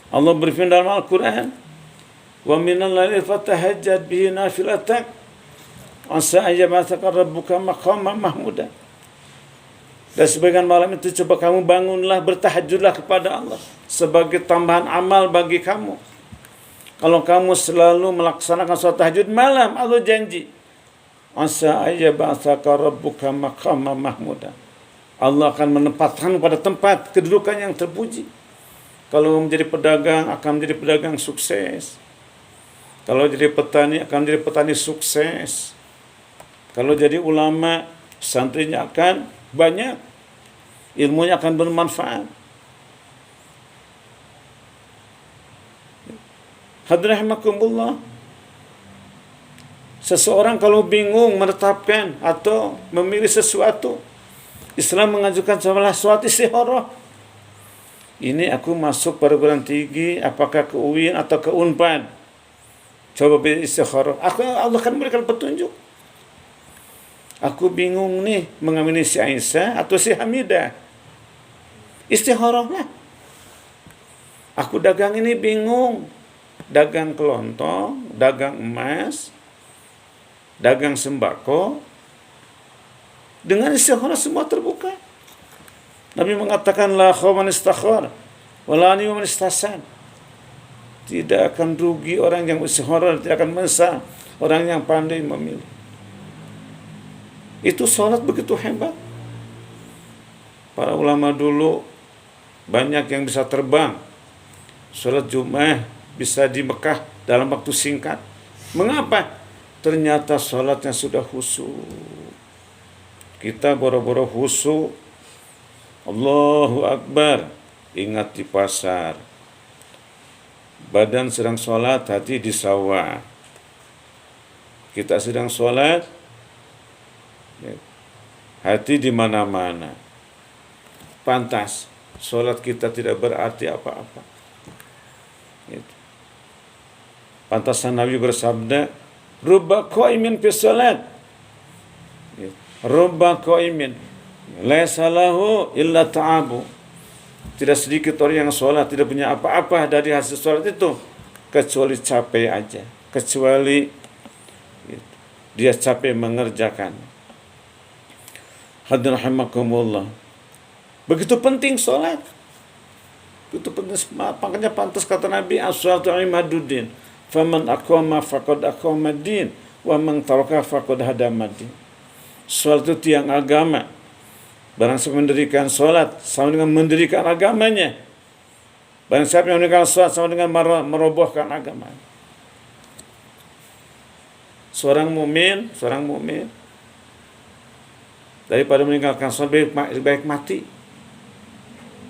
Allah berfirman dalam Al-Quran, wa minal laili fatahajjad bihi nafilatan asa an yab'atsaka rabbuka maqaman mahmuda. Dan sebagian malam itu coba kamu bangunlah, bertahajudlah kepada Allah sebagai tambahan amal bagi kamu. Kalau kamu selalu melaksanakan sholat tahajud malam, Allah janji, asa an yab'atsaka rabbuka maqaman mahmuda. Allah akan menempatkan pada tempat kedudukan yang terpuji. Kalau menjadi pedagang akan menjadi pedagang sukses. Kalau jadi petani akan menjadi petani sukses. Kalau jadi ulama, santrinya akan banyak, ilmunya akan bermanfaat. Hadirin rahimakumullah. Seseorang kalau bingung menetapkan atau memilih sesuatu, Islam mengajukan salat istikharah. Ini aku masuk perguruan tinggi, apakah ke UIN atau ke Unpad? Coba pilih istikharah. Allah akan memberikan petunjuk. Aku bingung nih, mengamini si Aisyah atau si Hamidah. Istikharahlah. Aku dagang ini bingung. Dagang kelontong, dagang emas, dagang sembako. Dengan istikharah semua terbuka. Nabi mengatakan, la khaman istakhar, wala ni'man istasan. Tidak akan rugi orang yang istikharah, tidak akan menyesal orang yang pandai memilih. Itu sholat begitu hebat. Para ulama dulu banyak yang bisa terbang. Sholat Jumat bisa di Mekah dalam waktu singkat. Mengapa? Ternyata sholatnya sudah khusyuk. Kita boro-boro khusyuk. Allahu Akbar. Ingat di pasar. Badan sedang sholat, hati di sawah. Kita sedang sholat, hati di mana-mana. Pantas sholat kita tidak berarti apa-apa. Pantasan Nabi bersabda, rubba qaimin fi sholat, rubba qaimin laisa lahu illa ta'abu. Tidak sedikit orang yang sholat tidak punya apa-apa dari hasil sholat itu kecuali capek aja, kecuali dia capek mengerjakan. Hadirin rahimakumullah. Begitu penting sholat. Begitu penting. Makanya pantas kata Nabi, as-sholatu imaduddin. Faman aqama faqad aqama ad-din wa man taraka faqad hadama ad-din. Sholat itu tiang agama. Barang siapa mendirikan sholat sama dengan mendirikan agamanya. Barang siapa yang mendirikan sholat sama dengan merobohkan agama. Seorang mukmin daripada meninggalkan sholat baik mati.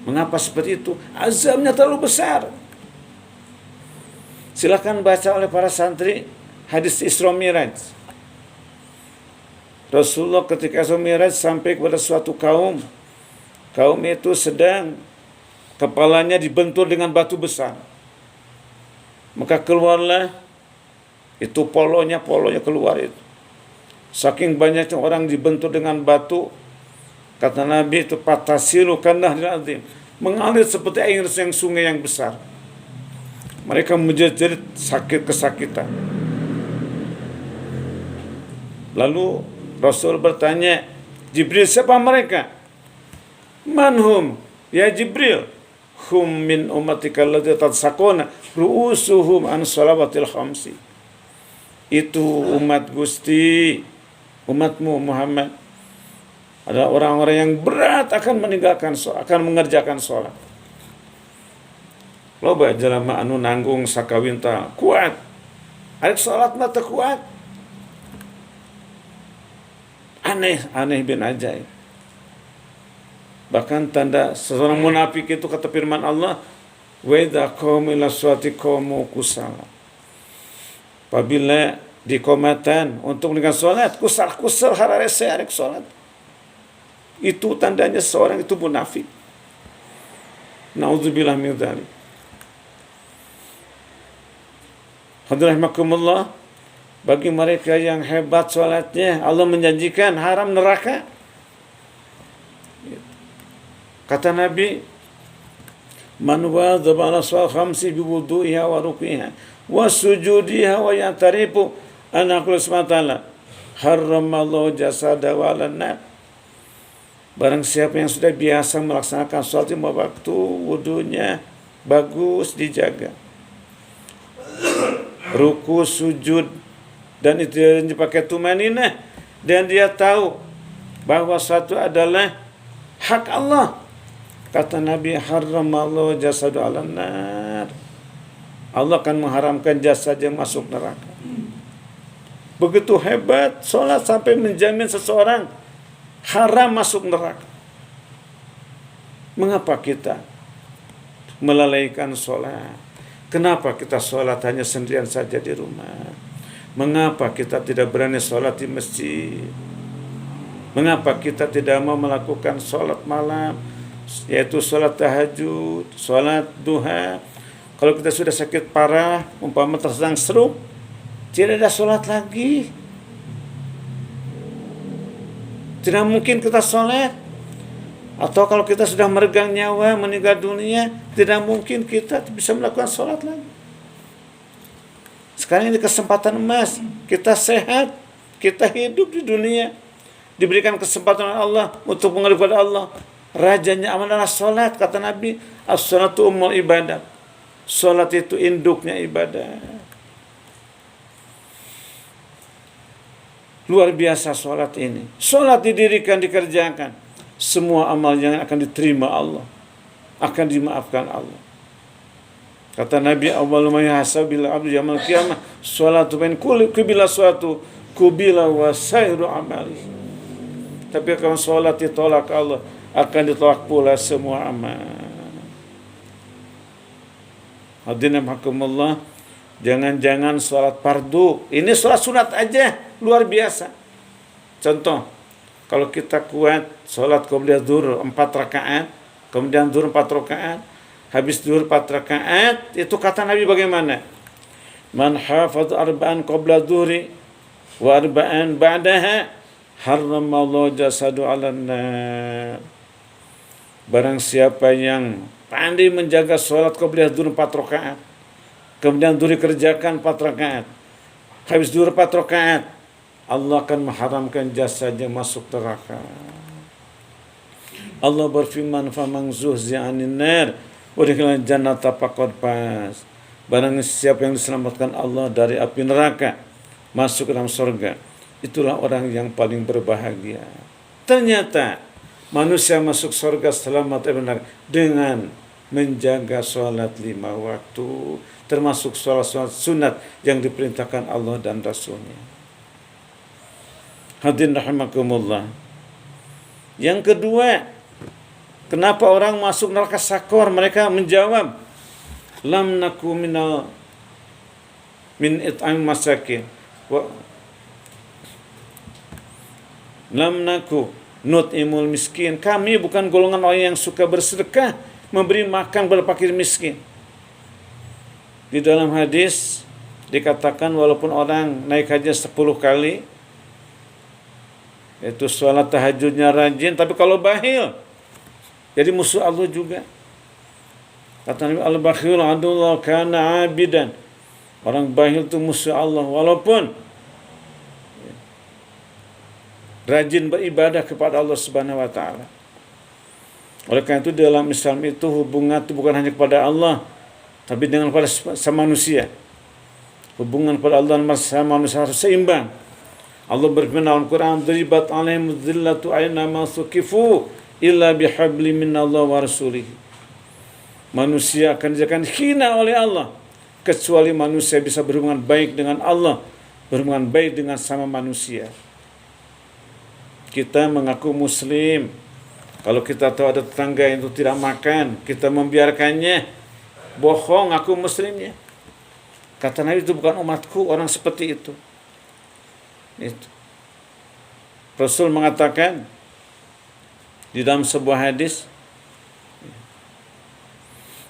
Mengapa seperti itu? Azabnya terlalu besar. Silakan baca oleh para santri hadis Isra Miraj. Rasulullah ketika Isra Miraj sampai kepada suatu kaum. Kaum itu sedang kepalanya dibentur dengan batu besar. Maka keluarlah itu polonya keluar itu. Saking banyaknya orang dibentur dengan batu, kata Nabi itu patasilu kannahril azim, mengalir seperti air yang sungai yang besar. Mereka menjerit sakit kesakitan. Lalu Rasul bertanya, Jibril, siapa mereka? Manhum? Ya Jibril, hum min ummatika allati tatsaquna ru'usuhum an salawatil khamsi. Itu umat Gusti, umatmu Muhammad adalah orang-orang yang berat akan meninggalkan sholat, akan mengerjakan sholat. Loba jalama anu nanggung sakawinta kuat, arek sholat mata kuat. Aneh bin ajaib. Bahkan tanda seorang munafik itu kata firman Allah, wa idza qamu ila sholati qamu kusala. Apabila dikomatan untuk meninggalkan sholat, kusal hararese arek sholat. Itu tandanya seorang itu munafik. Nauzubillah min dzalik. Hadirin rahimakumullah. Bagi mereka yang hebat sholatnya, Allah menjanjikan haram neraka. Kata Nabi, Man wadhaba ala salat khamsi bi wudu'iha wa ruku'iha wa sujudiha wa ya'tarifu anna qul subhanahu harramallahu jasada wa nar. Barang siapa yang sudah biasa melaksanakan sholat 5 waktu, wudunya bagus dijaga, ruku, sujud, dan itu dipakai tumaninah, dan dia tahu bahwa satu adalah hak Allah. Kata Nabi, harramallahu jasadu ala nar. Allah akan mengharamkan jasad yang masuk neraka. Begitu hebat sholat sampai menjamin seseorang haram masuk neraka. Mengapa kita melalaikan sholat? Kenapa kita sholat hanya sendirian saja di rumah? Mengapa kita tidak berani sholat di masjid? Mengapa kita tidak mau melakukan sholat malam, yaitu sholat tahajud, sholat duha? Kalau kita sudah sakit parah, umpama terserang stroke, tidak ada sholat lagi. Tidak mungkin kita sholat. Atau kalau kita sudah meregang nyawa, meninggal dunia, tidak mungkin kita bisa melakukan sholat lagi. Sekarang ini kesempatan emas. Kita sehat, kita hidup di dunia, diberikan kesempatan oleh Allah untuk mengalir kepada Allah. Rajanya amal adalah sholat. Kata Nabi, as-sholatu ummul ibadah. Sholat itu induknya ibadah. Luar biasa sholat ini. Sholat didirikan, dikerjakan. Semua amal yang akan diterima Allah, akan dimaafkan Allah. Kata Nabi, awwalu ma yuhasabu bil abdi yaumil qiyamah sholatu bain kubila sholatu kubila wa sairu amali. Tapi kalau sholat ditolak Allah, akan ditolak pula semua amal. Hadirin rahimakumullah, jangan-jangan sholat fardu, ini sholat sunat aja luar biasa. Contoh, kalau kita kuat sholat qobliyah zuhur 4 rakaat, kemudian zuhur 4 rakaat, habis zuhur 4 rakaat, itu kata Nabi bagaimana? Man hafadh arba'an qabla zuhri wa arba'an ba'daha harramallahu jasadu 'alan nar. Barang siapa yang pandai menjaga sholat qobliyah zuhur 4 rakaat, kemudian zuhur kerjakan 4 rakaat, habis zuhur 4 rakaat, Allah akan mengharamkan jasadnya masuk neraka. Allah berfirman, "Faman zuhziya 'anil nar wa udkhilal jannata faqad faz." Barang siapa yang diselamatkan Allah dari api neraka, masuk ke dalam surga, itulah orang yang paling berbahagia. Ternyata manusia masuk surga selamat dari neraka dengan menjaga sholat 5 waktu, termasuk sholat sunat yang diperintahkan Allah dan Rasulnya. Hadirin rahimakumullah. Yang kedua, kenapa orang masuk neraka sakor? Mereka menjawab, lam naku min it'am masakin wa lam naku nut'imul miskin. Kami bukan golongan orang yang suka bersedekah, memberi makan kepada fakir miskin. Di dalam hadis dikatakan walaupun orang naik haji 10 kali, itu sholat tahajudnya rajin, tapi kalau bakhil jadi musuh Allah juga. Kata Nabi, al-bakhil adullah kana abidan. Orang bakhil itu musuh Allah walaupun rajin beribadah kepada Allah Subhanahu wa taala. Oleh karena itu dalam Islam itu hubungan itu bukan hanya kepada Allah, tapi dengan kepada sama manusia. Hubungan kepada Allah dan sama manusia harus seimbang. Allah berfirman dalam Quran, "Duribat 'alaihim dzillatu aina ma suqifu illa bihabli minallah wa rasulih." Manusia akan dijadikan hina oleh Allah kecuali manusia bisa berhubungan baik dengan Allah, berhubungan baik dengan sama manusia. Kita mengaku muslim, kalau kita tahu ada tetangga yang itu tidak makan, kita membiarkannya, bohong aku muslimnya. Kata Nabi, itu bukan umatku orang seperti itu. Itu. Rasul mengatakan di dalam sebuah hadis,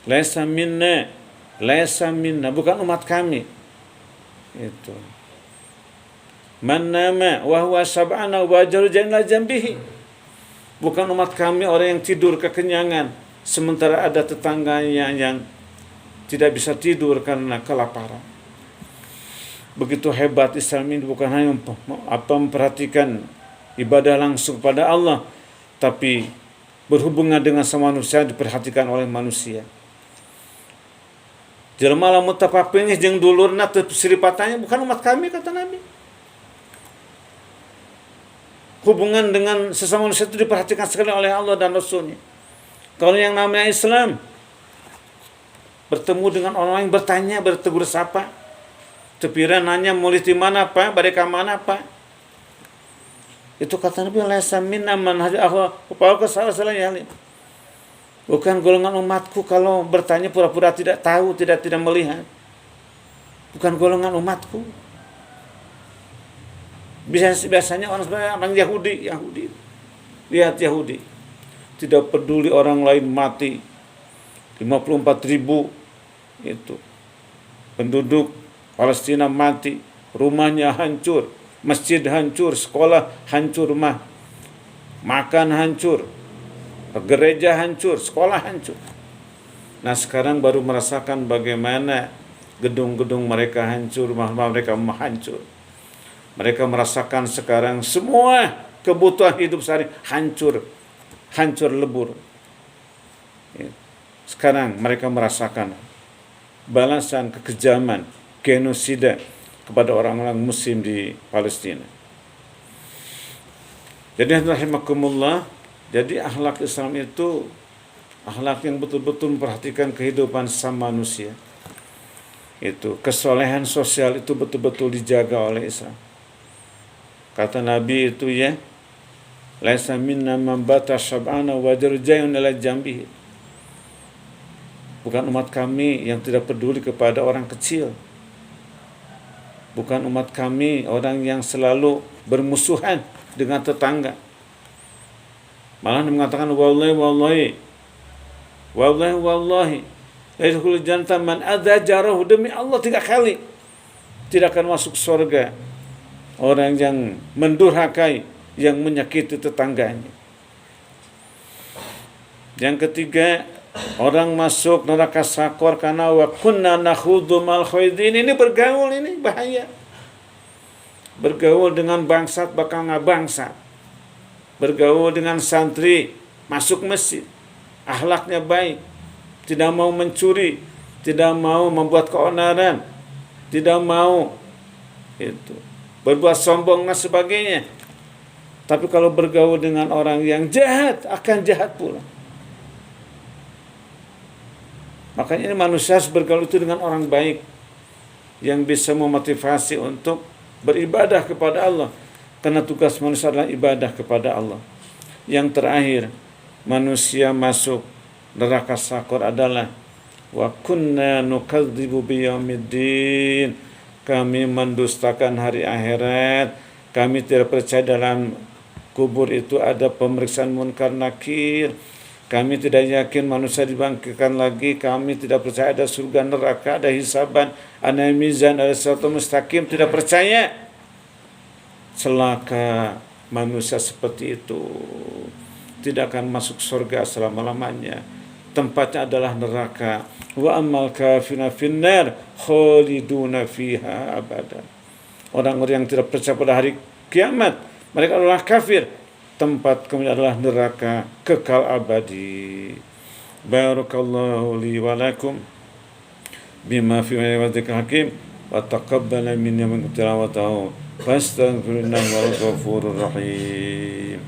laisa minna, bukan umat kami. Itu. Man nama wa huwa sab'ana wa jaru janna jambihi. Bukan umat kami orang yang tidur kekenyangan sementara ada tetangganya yang tidak bisa tidur karena kelaparan. Begitu hebat Islam ini, bukan hanya memperhatikan ibadah langsung pada Allah, tapi berhubungan dengan sama manusia diperhatikan oleh manusia. Jelema lamun teu papingih jeung dulurna teu siripatanya bukan umat kami, kata Nabi. Hubungan dengan sesama manusia itu diperhatikan sekali oleh Allah dan Rasul-Nya. Kalau yang namanya Islam, bertemu dengan orang yang bertanya, bertegur sapa, tepira nanya mulih di mana Pak, bade ka mana Pak. Itu kata Nabi, laisa minna man hajahu apa salah ya. Bukan golongan umatku kalau bertanya pura-pura tidak tahu, tidak melihat. Bukan golongan umatku. Biasanya orang Yahudi. Lihat Yahudi. Tidak peduli orang lain mati. 54.000 itu penduduk Palestina mati, rumahnya hancur, masjid hancur, sekolah hancur, makan hancur, gereja hancur, sekolah hancur. Nah sekarang baru merasakan bagaimana gedung-gedung mereka hancur, rumah mereka hancur. Mereka merasakan sekarang semua kebutuhan hidup sehari hancur lebur. Sekarang mereka merasakan balasan kekejaman, genosida kepada orang-orang muslim di Palestina. Jadi rahimakumullah, jadi akhlak Islam itu akhlak yang betul-betul memperhatikan kehidupan sesama manusia. Itu kesolehan sosial itu betul-betul dijaga oleh Islam. Kata Nabi itu ya, laisa minna man bata syab'ana wa jarjayun ila jambihi. Bukan umat kami yang tidak peduli kepada orang kecil. Bukan umat kami orang yang selalu bermusuhan dengan tetangga. Malah mengatakan wallahi la yadkhulul jannata man adza jarahu, demi Allah 3 kali tidak akan masuk surga orang yang mendurhakai, yang menyakiti tetangganya. Yang ketiga, orang masuk neraka sakor karena wa kunna nakhudhu mal khaidin. Ini bergaul, ini bahaya. Bergaul dengan bangsat bakal ngabangsat. Bergaul dengan santri, masuk masjid, akhlaknya baik, tidak mau mencuri, tidak mau membuat keonaran, tidak mau itu berbuat sombong dan sebagainya. Tapi kalau bergaul dengan orang yang jahat, akan jahat pula. Makanya ini manusia harus bergaul itu dengan orang baik yang bisa memotivasi untuk beribadah kepada Allah. Karena tugas manusia adalah ibadah kepada Allah. Yang terakhir, manusia masuk neraka sakor adalah wa kunna nukadzibu biyaumiddin. Kami mendustakan hari akhirat. Kami tidak percaya dalam kubur itu ada pemeriksaan munkar nakir. Kami tidak yakin manusia dibangkitkan lagi. Kami tidak percaya ada surga neraka, ada hisaban, ada mizan, ada siratal mustaqim. Tidak percaya. Celaka manusia seperti itu. Tidak akan masuk surga selama-lamanya. Tempatnya adalah neraka. Wa ammal kafiruna finnar khaliduna fiha abadan. Orang-orang yang tidak percaya pada hari kiamat, mereka adalah kafir. Tempat kami adalah neraka kekal abadi. Barakallahu li wa lakum bima fi ayatihi hakim wa taqabbala minni wa minkum tilawatahu fastaghfirullaha wal ghafurur rahim.